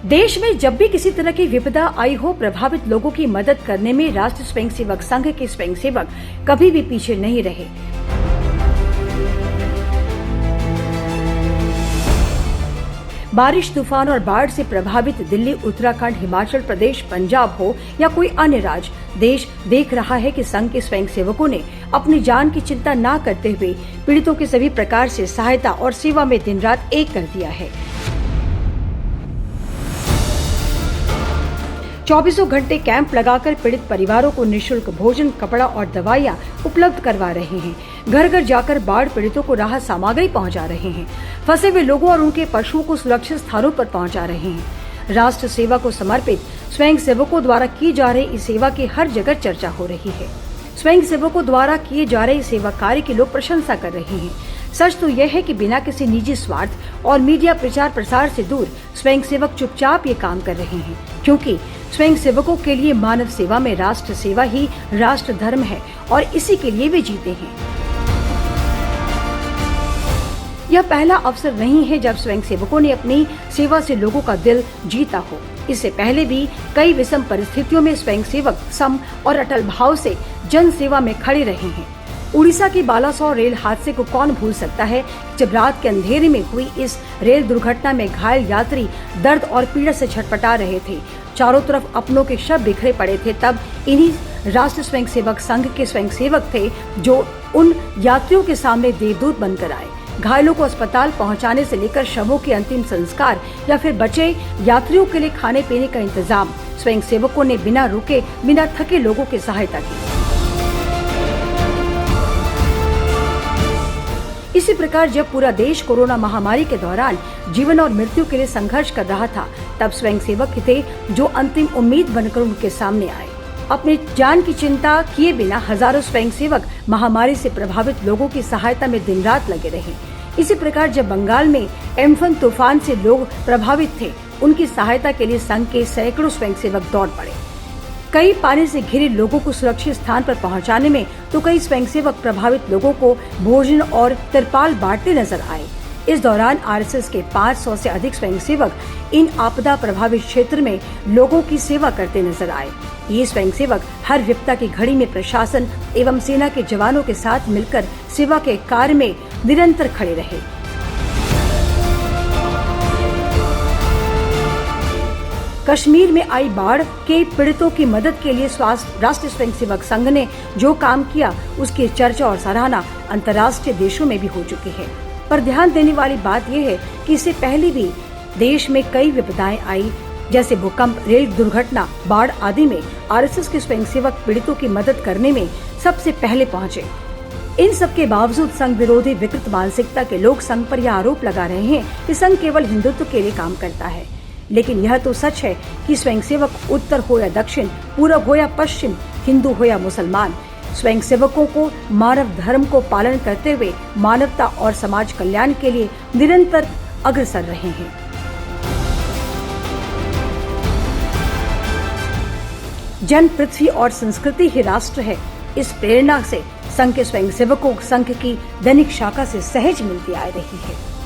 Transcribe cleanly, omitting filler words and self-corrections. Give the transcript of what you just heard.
देश में जब भी किसी तरह की विपदा आई हो, प्रभावित लोगों की मदद करने में राष्ट्रीय स्वयंसेवक संघ के स्वयंसेवक कभी भी पीछे नहीं रहे। बारिश, तूफान और बाढ़ से प्रभावित दिल्ली, उत्तराखंड, हिमाचल प्रदेश, पंजाब हो या कोई अन्य राज्य, देश देख रहा है कि संघ के स्वयंसेवकों ने अपनी जान की चिंता न करते हुए पीड़ितों की सभी प्रकार से सहायता और सेवा में दिन रात एक कर दिया है। 24 घंटे कैंप लगाकर पीड़ित परिवारों को निःशुल्क भोजन, कपड़ा और दवाइयां उपलब्ध करवा रहे हैं। घर घर जाकर बाढ़ पीड़ितों को राहत सामग्री पहुंचा रहे हैं। फंसे हुए लोगों और उनके पशुओं को सुरक्षित स्थानों पर पहुंचा रहे हैं। राष्ट्र सेवा को समर्पित स्वयं सेवकों द्वारा की जा रही इस सेवा की हर जगह चर्चा हो रही है। स्वयं सेवकों द्वारा किए जा रहे सेवा कार्य की लोग प्रशंसा कर रहे हैं। सच तो यह है कि बिना किसी निजी स्वार्थ और मीडिया प्रचार प्रसार से दूर स्वयं सेवक चुपचाप ये काम कर रहे हैं, क्योंकि स्वयं सेवकों के लिए मानव सेवा में राष्ट्र सेवा ही राष्ट्र धर्म है और इसी के लिए वे जीते हैं। यह पहला अवसर नहीं है जब स्वयं सेवकों ने अपनी सेवा से लोगों का दिल जीता हो। इससे पहले भी कई विषम परिस्थितियों में स्वयं सेवक सम और अटल भाव से जन सेवा में खड़े रहे हैं। उड़ीसा के बालासोर रेल हादसे को कौन भूल सकता है, जब रात के अंधेरे में हुई इस रेल दुर्घटना में घायल यात्री दर्द और पीड़ा से छटपटा रहे थे। चारों तरफ अपनों के शव बिखरे पड़े थे। तब इन्हीं राष्ट्रीय स्वयंसेवक संघ के स्वयंसेवक थे जो उन यात्रियों के सामने देवदूत बनकर आए। घायलों को अस्पताल पहुंचाने से लेकर शवों के अंतिम संस्कार या फिर बचे यात्रियों के लिए खाने पीने का इंतजाम स्वयंसेवकों ने बिना रुके, बिना थके लोगों की सहायता की। इसी प्रकार जब पूरा देश कोरोना महामारी के दौरान जीवन और मृत्यु के लिए संघर्ष कर रहा था, तब स्वयंसेवक थे जो अंतिम उम्मीद बनकर उनके सामने आए। अपनी जान की चिंता किए बिना हजारों स्वयंसेवक महामारी से प्रभावित लोगों की सहायता में दिन रात लगे रहे। इसी प्रकार जब बंगाल में एम्फन तूफान से लोग प्रभावित थे, उनकी सहायता के लिए संघ के सैकड़ों स्वयंसेवक दौड़ पड़े। कई पानी से घिरे लोगों को सुरक्षित स्थान पर पहुंचाने में तो कई स्वयंसेवक प्रभावित लोगों को भोजन और तिरपाल बांटते नजर आए। इस दौरान आरएसएस के 500 से अधिक स्वयंसेवक इन आपदा प्रभावित क्षेत्र में लोगों की सेवा करते नजर आए। ये स्वयंसेवक हर विपदा की घड़ी में प्रशासन एवं सेना के जवानों के साथ मिलकर सेवा के कार्य में निरंतर खड़े रहे। कश्मीर में आई बाढ़ के पीड़ितों की मदद के लिए राष्ट्रीय स्वयंसेवक संघ ने जो काम किया, उसकी चर्चा और सराहना अंतर्राष्ट्रीय देशों में भी हो चुकी है। पर ध्यान देने वाली बात यह है कि इससे पहले भी देश में कई विपदाएं आई, जैसे भूकंप, रेल दुर्घटना, बाढ़ आदि में आरएसएस के स्वयंसेवक पीड़ितों की मदद करने में सबसे पहले पहुंचे। इन सब के बावजूद संघ विरोधी विकृत मानसिकता के लोग संघ पर यह आरोप लगा रहे हैं कि संघ केवल हिंदुत्व के लिए काम करता है। लेकिन यह तो सच है कि स्वयंसेवक उत्तर हो या दक्षिण, पूरब हो या पश्चिम, हिंदू हो या मुसलमान, स्वयंसेवकों को मानव धर्म को पालन करते हुए मानवता और समाज कल्याण के लिए निरंतर अग्रसर रहे हैं। जन, पृथ्वी और संस्कृति ही राष्ट्र है। इस प्रेरणा से संघ के स्वयंसेवकों संघ की दैनिक शाखा से सहज मिलती आ रही है।